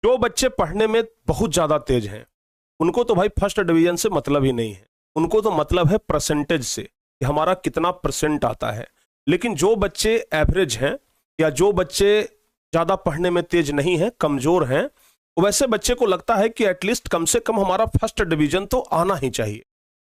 जो बच्चे पढ़ने में बहुत ज्यादा तेज हैं उनको तो भाई फर्स्ट डिवीजन से मतलब ही नहीं है, उनको तो मतलब है परसेंटेज से कि हमारा कितना परसेंट आता है। लेकिन जो बच्चे एवरेज हैं या जो बच्चे ज्यादा पढ़ने में तेज नहीं हैं, कमजोर हैं, वैसे बच्चे को लगता है कि एटलीस्ट कम से कम हमारा फर्स्ट डिवीजन तो आना ही चाहिए।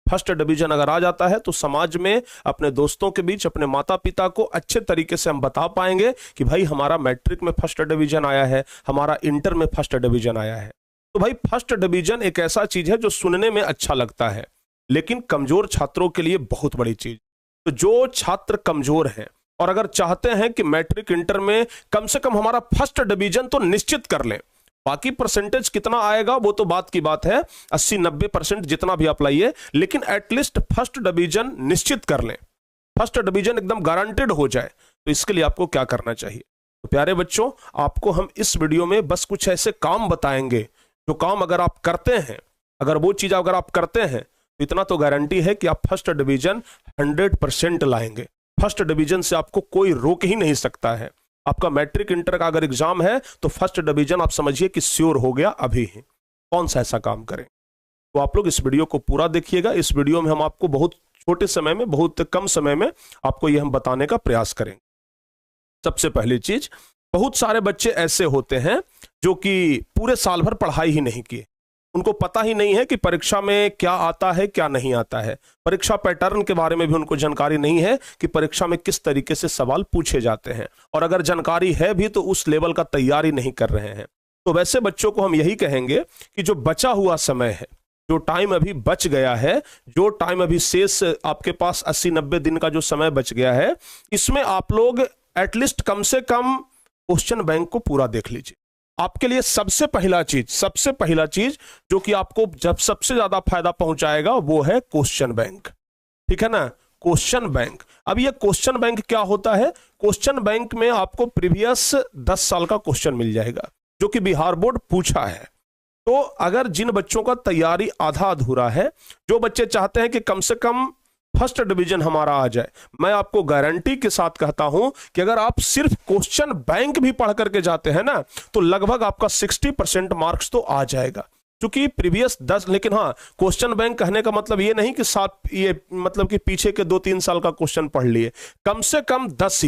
फर्स्ट डिवीजन अगर आ जाता है तो समाज में, अपने दोस्तों के बीच, अपने माता पिता को अच्छे तरीके से हम बता पाएंगे कि भाई हमारा मैट्रिक में फर्स्ट डिवीजन आया है, हमारा इंटर में फर्स्ट डिवीजन आया है। तो भाई फर्स्ट डिवीजन एक ऐसा चीज है जो सुनने में अच्छा लगता है, लेकिन कमजोर छात्रों के लिए बहुत बड़ी चीज। तो जो छात्र कमजोर हैं और अगर चाहते हैं कि मैट्रिक इंटर में कम से कम हमारा फर्स्ट डिवीजन तो निश्चित कर लें, बाकी परसेंटेज कितना आएगा वो तो बात की बात है, 80-90% जितना भी आप लाइए, लेकिन एटलीस्ट फर्स्ट डिवीजन निश्चित कर लें, फर्स्ट डिवीजन एकदम गारंटेड हो जाए। तो इसके लिए आपको क्या करना चाहिए? तो प्यारे बच्चों, आपको हम इस वीडियो में बस कुछ ऐसे काम बताएंगे जो काम अगर आप करते हैं, अगर वो चीज अगर आप करते हैं तो इतना तो गारंटी है कि आप फर्स्ट डिवीजन 100% लाएंगे। फर्स्ट डिवीजन से आपको कोई रोक ही नहीं सकता है। आपका मैट्रिक इंटर का अगर एग्जाम है तो फर्स्ट डिवीजन आप समझिए कि श्योर हो गया अभी ही। कौन सा ऐसा काम करें? तो आप लोग इस वीडियो को पूरा देखिएगा। इस वीडियो में हम आपको बहुत छोटे समय में, बहुत कम समय में आपको यह हम बताने का प्रयास करेंगे। सबसे पहली चीज, बहुत सारे बच्चे ऐसे होते हैं जो कि पूरे साल भर पढ़ाई ही नहीं किए, उनको पता ही नहीं है कि परीक्षा में क्या आता है क्या नहीं आता है, परीक्षा पैटर्न के बारे में भी उनको जानकारी नहीं है कि परीक्षा में किस तरीके से सवाल पूछे जाते हैं, और अगर जानकारी है भी तो उस लेवल का तैयारी नहीं कर रहे हैं। तो वैसे बच्चों को हम यही कहेंगे कि जो बचा हुआ समय है, जो टाइम अभी बच गया है, जो टाइम अभी शेष आपके पास 80-90 दिन का जो समय बच गया है, इसमें आप लोग एटलीस्ट कम से कम क्वेश्चन बैंक को पूरा देख लीजिए। आपके लिए सबसे पहला चीज जो कि आपको जब सबसे ज्यादा फायदा पहुंचाएगा वो है क्वेश्चन बैंक। ठीक है ना? Question bank. अब ये क्वेश्चन बैंक क्या होता है? क्वेश्चन बैंक में आपको प्रीवियस 10 साल का क्वेश्चन मिल जाएगा जो कि बिहार बोर्ड पूछा है। तो अगर जिन बच्चों का तैयारी आधा अधूरा है, जो बच्चे चाहते हैं कि कम से कम फर्स्ट डिवीजन हमारा आ जाए, मैं आपको गारंटी के साथ कहता हूं कि अगर आप सिर्फ क्वेश्चन बैंक भी पढ़ करके जाते हैं ना तो लगभग आपका 60% मार्क्स तो आ जाएगा, क्योंकि प्रीवियस 10। लेकिन हाँ, क्वेश्चन बैंक कहने का मतलब ये नहीं कि ये मतलब कि पीछे के 2-3 साल का क्वेश्चन पढ़ लिए, कम से कम 10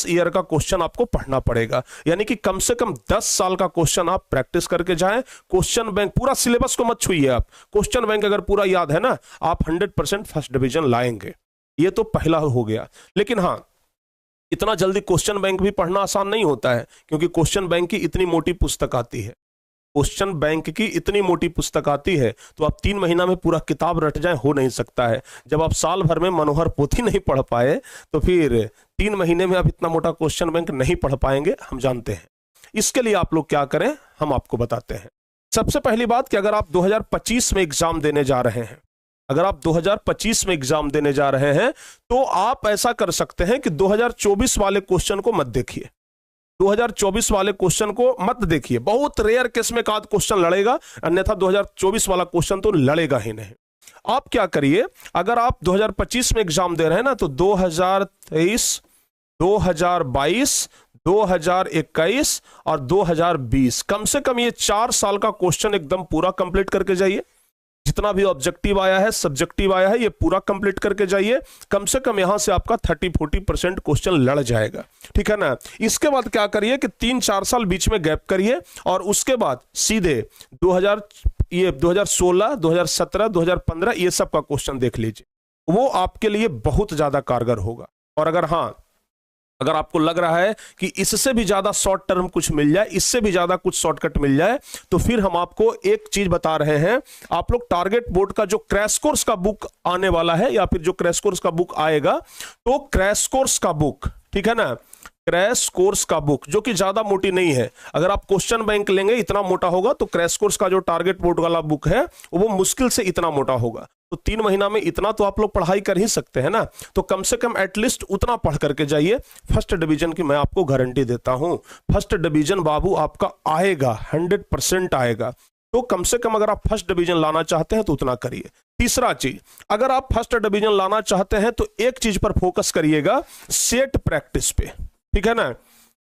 ईयर का क्वेश्चन आपको पढ़ना पड़ेगा। यानी कि कम से कम 10 साल का क्वेश्चन आप प्रैक्टिस करके जाएं। क्वेश्चन बैंक पूरा सिलेबस को मत छूइए आप, क्वेश्चन बैंक अगर पूरा याद है ना, आप 100% फर्स्ट डिवीजन लाएंगे। ये तो पहला हो गया। लेकिन हाँ, इतना जल्दी क्वेश्चन बैंक भी पढ़ना आसान नहीं होता है, क्योंकि क्वेश्चन बैंक की इतनी मोटी पुस्तक आती है, क्वेश्चन बैंक की इतनी मोटी पुस्तक आती है, तो आप 3 महीना में पूरा किताब रट जाए, हो नहीं सकता है। जब आप साल भर में मनोहर पोथी नहीं पढ़ पाए तो फिर 3 महीने में आप इतना मोटा क्वेश्चन बैंक नहीं पढ़ पाएंगे, हम जानते हैं। इसके लिए आप लोग क्या करें, हम आपको बताते हैं। सबसे पहली बात कि अगर आप 2025 में एग्जाम देने जा रहे हैं, अगर आप 2025 में एग्जाम देने जा रहे हैं तो आप ऐसा कर सकते हैं कि 2024 वाले क्वेश्चन को मत देखिए। 2024 वाले क्वेश्चन को मत देखिए, बहुत रेयर केस में एक क्वेश्चन लड़ेगा, अन्यथा 2024 वाला क्वेश्चन तो लड़ेगा ही नहीं। आप क्या करिए, अगर आप 2025 में एग्जाम दे रहे हैं ना तो 2023, 2022, 2021 और 2020, कम से कम ये 4 साल का क्वेश्चन एकदम पूरा कंप्लीट करके जाइए। जितना भी ऑब्जेक्टिव आया है, सब्जेक्टिव आया है, ये पूरा कंप्लीट करके जाइए। कम से कम यहां से आपका 30-40% क्वेश्चन लड़ जाएगा। ठीक है ना? इसके बाद क्या करिए कि 3-4 साल बीच में गैप करिए और उसके बाद सीधे 2016, 2017, 2015 ये सब का क्वेश्चन देख लीजिए, वो आपके लिए बहुत ज्यादा कारगर होगा। और अगर आपको लग रहा है कि इससे भी ज्यादा शॉर्ट टर्म कुछ मिल जाए, इससे भी ज्यादा कुछ शॉर्टकट मिल जाए, तो फिर हम आपको एक चीज बता रहे हैं। आप लोग टारगेट बोर्ड का जो क्रैश कोर्स का बुक आने वाला है, या फिर जो क्रैश कोर्स का बुक आएगा, तो क्रैश कोर्स का बुक, ठीक है ना, क्रैश कोर्स का बुक जो कि ज्यादा मोटी नहीं है। अगर आप क्वेश्चन बैंक लेंगे इतना मोटा होगा, तो क्रैश कोर्स का जो टारगेट बोर्ड वाला बुक है वो मुश्किल से इतना मोटा होगा। तो 3 महीना में इतना तो आप लोग पढ़ाई कर ही सकते हैं ना। तो कम से कम एटलीस्ट उतना पढ़ करके जाइए। फर्स्ट डिवीजन की मैं आपको गारंटी देता हूं, फर्स्ट डिवीजन बाबू आपका आएगा, 100% आएगा। तो कम से कम अगर आप फर्स्ट डिवीजन लाना चाहते हैं तो उतना करिए। तीसरा चीज, अगर आप फर्स्ट डिवीजन लाना चाहते हैं तो एक चीज पर फोकस करिएगा, सेट प्रैक्टिस पे। ठीक है ना?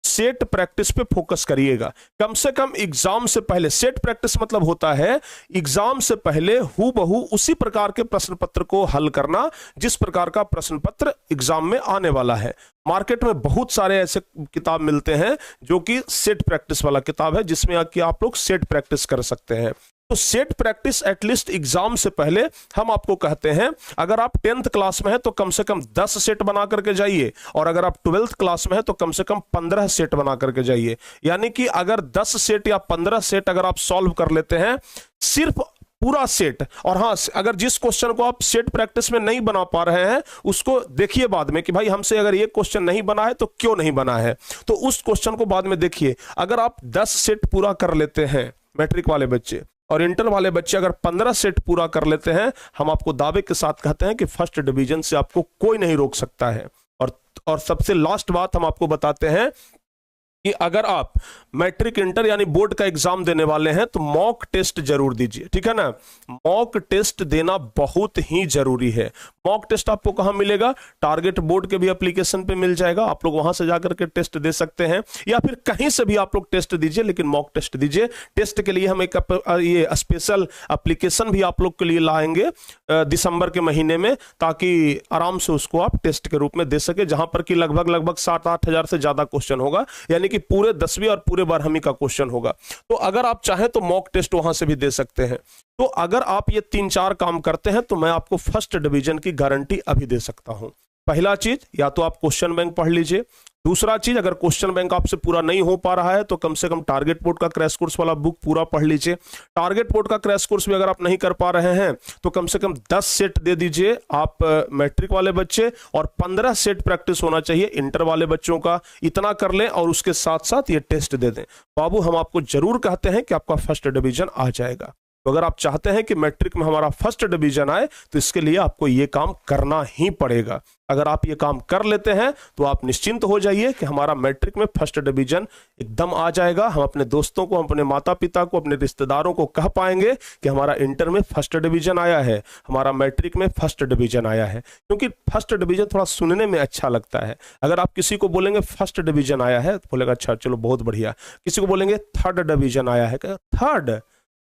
सेट प्रैक्टिस पे फोकस करिएगा। कम से कम एग्जाम से पहले, सेट प्रैक्टिस मतलब होता है एग्जाम से पहले हूबहू उसी प्रकार के प्रश्न पत्र को हल करना जिस प्रकार का प्रश्न पत्र एग्जाम में आने वाला है। मार्केट में बहुत सारे ऐसे किताब मिलते हैं जो कि सेट प्रैक्टिस वाला किताब है, जिसमें कि आप लोग सेट प्रैक्टिस कर सकते हैं। तो सेट प्रैक्टिस एटलीस्ट एग्जाम से पहले हम आपको कहते हैं, अगर आप 10th क्लास में हैं तो कम से कम 10 सेट बना करके जाइए, और अगर आप 12th क्लास में हैं तो कम से कम 15 सेट बना करके जाइए। यानी कि अगर 10 सेट या 15 सेट अगर आप सॉल्व कर लेते हैं, सिर्फ पूरा सेट, और हाँ, अगर जिस क्वेश्चन को आप सेट प्रैक्टिस में नहीं बना पा रहे हैं उसको देखिए बाद में कि भाई हमसे अगर ये क्वेश्चन नहीं बना है तो क्यों नहीं बना है, तो उस क्वेश्चन को बाद में देखिए। अगर आप 10 सेट पूरा कर लेते हैं मैट्रिक वाले बच्चे, और इंटर वाले बच्चे अगर 15 सेट पूरा कर लेते हैं, हम आपको दावे के साथ कहते हैं कि फर्स्ट डिवीजन से आपको कोई नहीं रोक सकता है। और सबसे लास्ट बात हम आपको बताते हैं कि अगर आप मैट्रिक इंटर यानी बोर्ड का एग्जाम देने वाले हैं तो मॉक टेस्ट जरूर दीजिए, ठीक है ना। मॉक टेस्ट देना बहुत ही जरूरी है। मॉक टेस्ट आपको कहां मिलेगा? टारगेट बोर्ड के भी एप्लीकेशन पे मिल जाएगा, आप लोग वहां से जाकर के टेस्ट दे सकते हैं, या फिर कहीं से भी आप लोग टेस्ट दीजिए, लेकिन मॉक टेस्ट दीजिए। टेस्ट के लिए हम एक ये स्पेशल एप्लीकेशन भी आप लोग के लिए लाएंगे दिसंबर के महीने में, ताकि आराम से उसको आप टेस्ट के रूप में दे सके, जहां पर कि लगभग 7-8 हजार से ज्यादा क्वेश्चन होगा, यानी कि पूरे 10वीं और पूरे 12वीं का क्वेश्चन होगा। तो अगर आप चाहें तो मॉक टेस्ट वहां से भी दे सकते हैं। तो अगर आप ये 3-4 काम करते हैं तो मैं आपको फर्स्ट डिवीजन की गारंटी अभी दे सकता हूं। पहला चीज, या तो आप क्वेश्चन बैंक पढ़ लीजिए। दूसरा चीज, अगर क्वेश्चन बैंक आपसे पूरा नहीं हो पा रहा है तो कम से कम टारगेट बोर्ड का क्रैश कोर्स वाला बुक पूरा पढ़ लीजिए। टारगेट बोर्ड का क्रैश कोर्स भी अगर आप नहीं कर पा रहे हैं तो कम से कम 10 सेट दे दीजिए आप मैट्रिक वाले बच्चे, और 15 सेट प्रैक्टिस होना चाहिए इंटर वाले बच्चों का। इतना कर लें और उसके साथ साथ ये टेस्ट दे दें। बाबू, हम आपको जरूर कहते हैं कि आपका फर्स्ट डिवीजन आ जाएगा। तो अगर आप चाहते हैं कि मैट्रिक में हमारा फर्स्ट डिवीजन आए तो इसके लिए आपको ये काम करना ही पड़ेगा। अगर आप ये काम कर लेते हैं तो आप निश्चिंत हो जाइए कि हमारा मैट्रिक में फर्स्ट डिवीजन एकदम आ जाएगा। हम अपने दोस्तों को, अपने माता पिता को, अपने रिश्तेदारों को कह पाएंगे कि हमारा इंटर में फर्स्ट डिवीजन आया है, हमारा मैट्रिक में फर्स्ट डिवीजन आया है। क्योंकि फर्स्ट डिवीजन थोड़ा सुनने में अच्छा लगता है। अगर आप किसी को बोलेंगे फर्स्ट डिवीजन आया है तो बोलेगा अच्छा चलो बहुत बढ़िया। किसी को बोलेंगे थर्ड डिवीजन आया है, थर्ड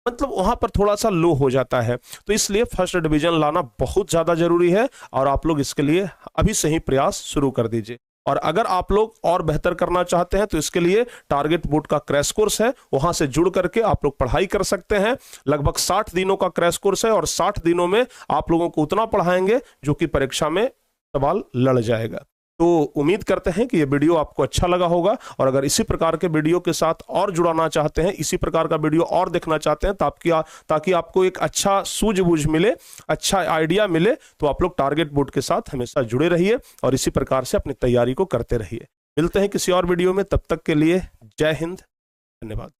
मतलब वहां पर थोड़ा सा लो हो जाता है। तो इसलिए फर्स्ट डिवीजन लाना बहुत ज्यादा जरूरी है, और आप लोग इसके लिए अभी से ही प्रयास शुरू कर दीजिए। और अगर आप लोग और बेहतर करना चाहते हैं तो इसके लिए टारगेट बोर्ड का क्रैश कोर्स है, वहां से जुड़ करके आप लोग पढ़ाई कर सकते हैं। लगभग 60 दिनों का क्रैश कोर्स है, और 60 दिनों में आप लोगों को उतना पढ़ाएंगे जो कि परीक्षा में सवाल लड़ जाएगा। तो उम्मीद करते हैं कि ये वीडियो आपको अच्छा लगा होगा, और अगर इसी प्रकार के वीडियो के साथ और जुड़ाना चाहते हैं, इसी प्रकार का वीडियो और देखना चाहते हैं ताकि आपको एक अच्छा सूझबूझ मिले, अच्छा आइडिया मिले, तो आप लोग टारगेट बोर्ड के साथ हमेशा जुड़े रहिए और इसी प्रकार से अपनी तैयारी को करते रहिए। मिलते हैं किसी और वीडियो में, तब तक के लिए जय हिंद, धन्यवाद।